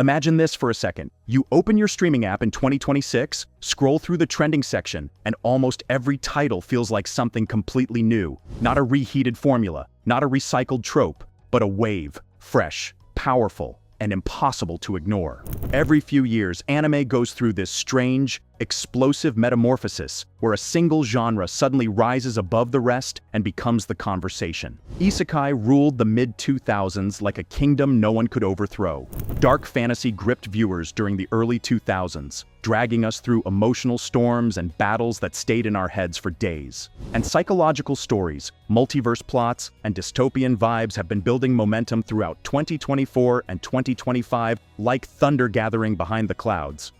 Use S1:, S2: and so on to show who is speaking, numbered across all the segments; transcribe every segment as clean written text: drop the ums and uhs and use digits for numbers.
S1: Imagine this for a second. You open your streaming app in 2026, scroll through the trending section, and almost every title feels like something completely new. Not a reheated formula, not a recycled trope, but a wave, fresh, powerful, and impossible to ignore. Every few years, anime goes through this strange, explosive metamorphosis where a single genre suddenly rises above the rest and becomes the conversation. Isekai ruled the mid-2000s like a kingdom no one could overthrow. Dark fantasy gripped viewers during the early 2000s, dragging us through emotional storms and battles that stayed in our heads for days. And psychological stories, multiverse plots, and dystopian vibes have been building momentum throughout 2024 and 2025 like thunder gathering behind the clouds.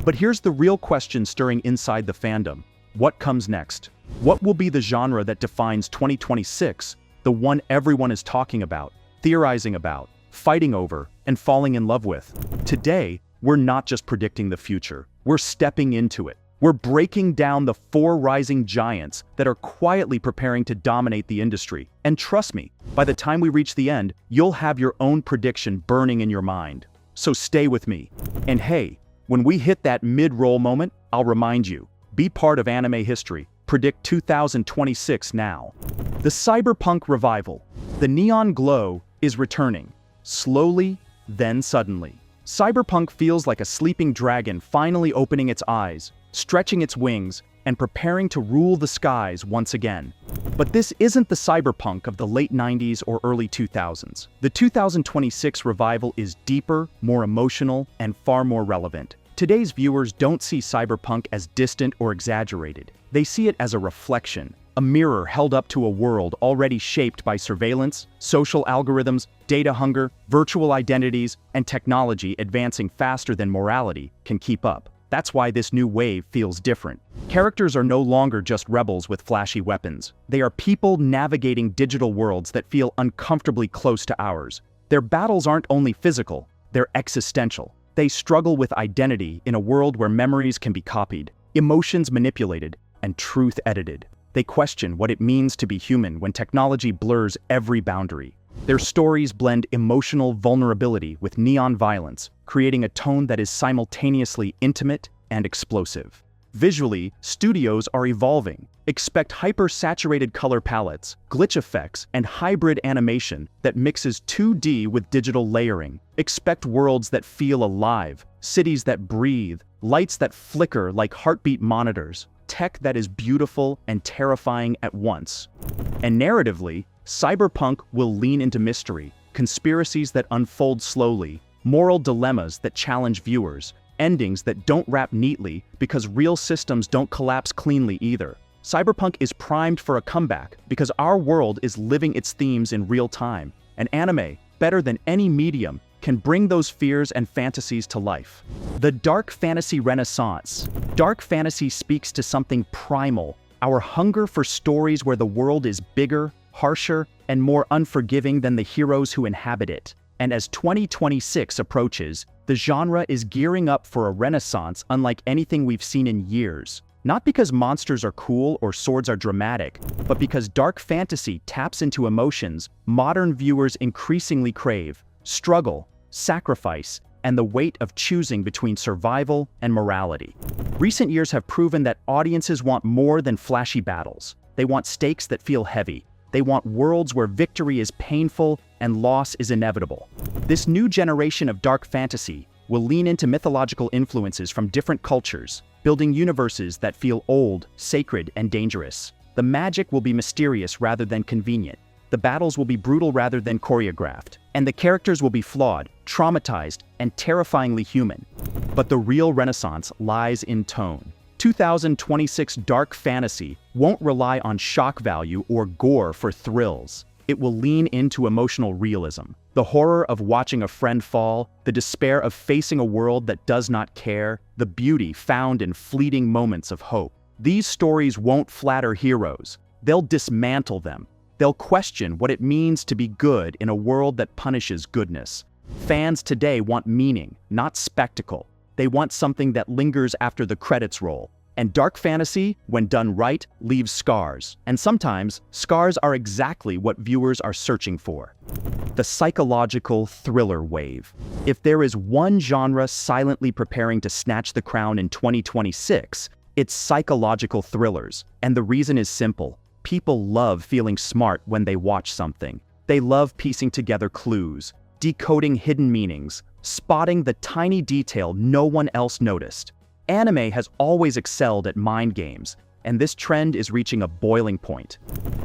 S1: But here's the real question stirring inside the fandom. What comes next? What will be the genre that defines 2026, the one everyone is talking about, theorizing about, fighting over, and falling in love with? Today, we're not just predicting the future, we're stepping into it. We're breaking down the 4 rising giants that are quietly preparing to dominate the industry. And trust me, by the time we reach the end, you'll have your own prediction burning in your mind. So stay with me. And hey, when we hit that mid-roll moment, I'll remind you, be part of anime history. Predict 2026 now. The cyberpunk revival. The neon glow is returning. Slowly, then suddenly. Cyberpunk feels like a sleeping dragon finally opening its eyes, stretching its wings, and preparing to rule the skies once again. But this isn't the cyberpunk of the late 90s or early 2000s. The 2026 revival is deeper, more emotional, and far more relevant. Today's viewers don't see cyberpunk as distant or exaggerated. They see it as a reflection, a mirror held up to a world already shaped by surveillance, social algorithms, data hunger, virtual identities, and technology advancing faster than morality can keep up. That's why this new wave feels different. Characters are no longer just rebels with flashy weapons. They are people navigating digital worlds that feel uncomfortably close to ours. Their battles aren't only physical, they're existential. They struggle with identity in a world where memories can be copied, emotions manipulated, and truth edited. They question what it means to be human when technology blurs every boundary. Their stories blend emotional vulnerability with neon violence, creating a tone that is simultaneously intimate and explosive. Visually, studios are evolving. Expect hyper-saturated color palettes, glitch effects, and hybrid animation that mixes 2D with digital layering. Expect worlds that feel alive, cities that breathe, lights that flicker like heartbeat monitors, tech that is beautiful and terrifying at once. And narratively, cyberpunk will lean into mystery, conspiracies that unfold slowly, moral dilemmas that challenge viewers, endings that don't wrap neatly because real systems don't collapse cleanly either. Cyberpunk is primed for a comeback because our world is living its themes in real time, and anime, better than any medium, can bring those fears and fantasies to life. The dark fantasy renaissance. Dark fantasy speaks to something primal, our hunger for stories where the world is bigger, harsher, and more unforgiving than the heroes who inhabit it. And as 2026 approaches, the genre is gearing up for a renaissance unlike anything we've seen in years. Not because monsters are cool or swords are dramatic, but because dark fantasy taps into emotions modern viewers increasingly crave: struggle, sacrifice, and the weight of choosing between survival and morality. Recent years have proven that audiences want more than flashy battles. They want stakes that feel heavy. They want worlds where victory is painful and loss is inevitable. This new generation of dark fantasy will lean into mythological influences from different cultures, building universes that feel old, sacred, and dangerous. The magic will be mysterious rather than convenient. The battles will be brutal rather than choreographed. And the characters will be flawed, traumatized, and terrifyingly human. But the real renaissance lies in tone. 2026 dark fantasy won't rely on shock value or gore for thrills. It will lean into emotional realism. The horror of watching a friend fall, the despair of facing a world that does not care, the beauty found in fleeting moments of hope. These stories won't flatter heroes. They'll dismantle them. They'll question what it means to be good in a world that punishes goodness. Fans today want meaning, not spectacle. They want something that lingers after the credits roll. And dark fantasy, when done right, leaves scars. And sometimes, scars are exactly what viewers are searching for. the psychological thriller wave. If there is one genre silently preparing to snatch the crown in 2026, it's psychological thrillers. And the reason is simple. People love feeling smart when they watch something. They love piecing together clues, decoding hidden meanings, spotting the tiny detail no one else noticed. Anime has always excelled at mind games, and this trend is reaching a boiling point.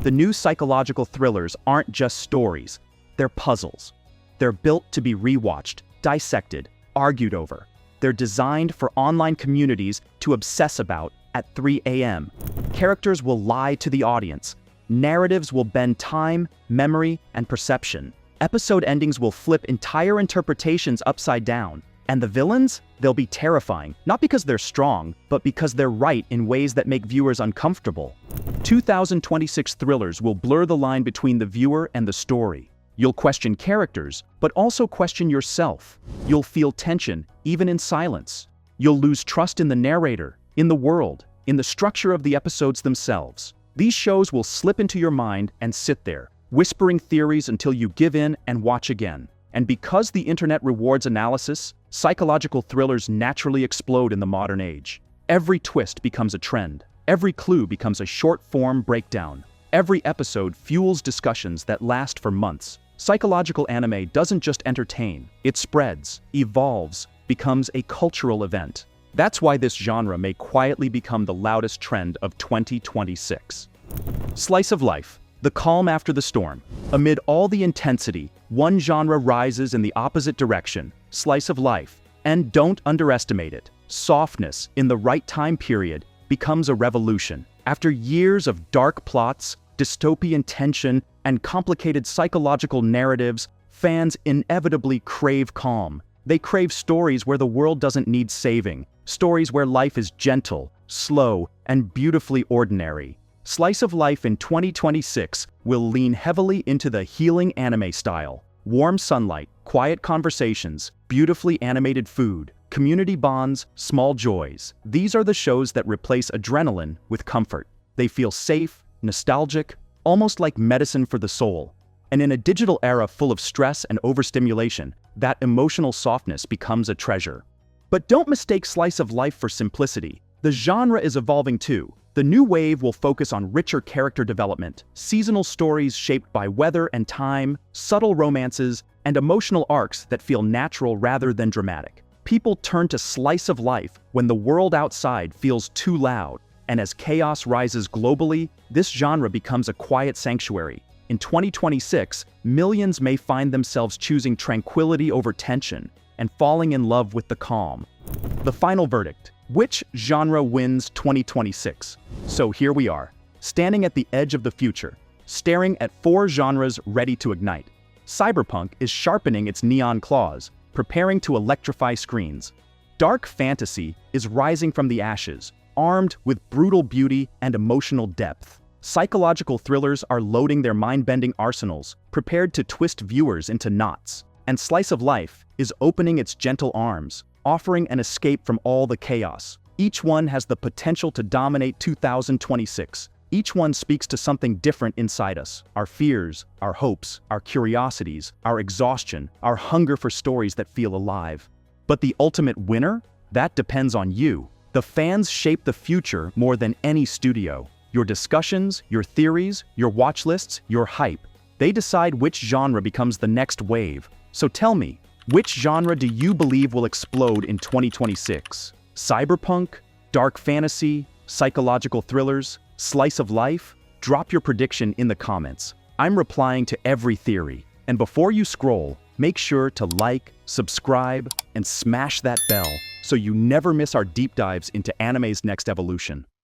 S1: The new psychological thrillers aren't just stories, they're puzzles. They're built to be rewatched, dissected, argued over. They're designed for online communities to obsess about at 3 a.m. Characters will lie to the audience. Narratives will bend time, memory, and perception. Episode endings will flip entire interpretations upside down. And the villains? They'll be terrifying, not because they're strong, but because they're right in ways that make viewers uncomfortable. 2026 thrillers will blur the line between the viewer and the story. You'll question characters, but also question yourself. You'll feel tension, even in silence. You'll lose trust in the narrator, in the world, in the structure of the episodes themselves. These shows will slip into your mind and sit there, whispering theories until you give in and watch again. And because the internet rewards analysis, psychological thrillers naturally explode in the modern age. Every twist becomes a trend. Every clue becomes a short-form breakdown. Every episode fuels discussions that last for months. Psychological anime doesn't just entertain, it spreads, evolves, becomes a cultural event. That's why this genre may quietly become the loudest trend of 2026. Slice of life, the calm after the storm. Amid all the intensity, one genre rises in the opposite direction, slice of life. And don't underestimate it. Softness, in the right time period, becomes a revolution. After years of dark plots, dystopian tension, and complicated psychological narratives, fans inevitably crave calm. They crave stories where the world doesn't need saving, stories where life is gentle, slow, and beautifully ordinary. Slice of Life in 2026 will lean heavily into the healing anime style. Warm sunlight, quiet conversations, beautifully animated food, community bonds, small joys. These are the shows that replace adrenaline with comfort. They feel safe, nostalgic, almost like medicine for the soul. And in a digital era full of stress and overstimulation, that emotional softness becomes a treasure. But don't mistake Slice of Life for simplicity. The genre is evolving too. The new wave will focus on richer character development, seasonal stories shaped by weather and time, subtle romances, and emotional arcs that feel natural rather than dramatic. People turn to Slice of Life when the world outside feels too loud. And as chaos rises globally, this genre becomes a quiet sanctuary. In 2026, millions may find themselves choosing tranquility over tension and falling in love with the calm. The final verdict. Which genre wins 2026? So here we are, standing at the edge of the future, staring at 4 genres ready to ignite. Cyberpunk is sharpening its neon claws, preparing to electrify screens. Dark fantasy is rising from the ashes, armed with brutal beauty and emotional depth. Psychological thrillers are loading their mind-bending arsenals, prepared to twist viewers into knots. And Slice of Life is opening its gentle arms, offering an escape from all the chaos. Each one has the potential to dominate 2026. Each one speaks to something different inside us. Our fears, our hopes, our curiosities, our exhaustion, our hunger for stories that feel alive. But the ultimate winner? That depends on you. The fans shape the future more than any studio. Your discussions, your theories, your watch lists, your hype. They decide which genre becomes the next wave. So tell me, which genre do you believe will explode in 2026? Cyberpunk? Dark fantasy? Psychological thrillers? Slice of life? Drop your prediction in the comments. I'm replying to every theory. And before you scroll, make sure to like, subscribe, and smash that bell so you never miss our deep dives into anime's next evolution.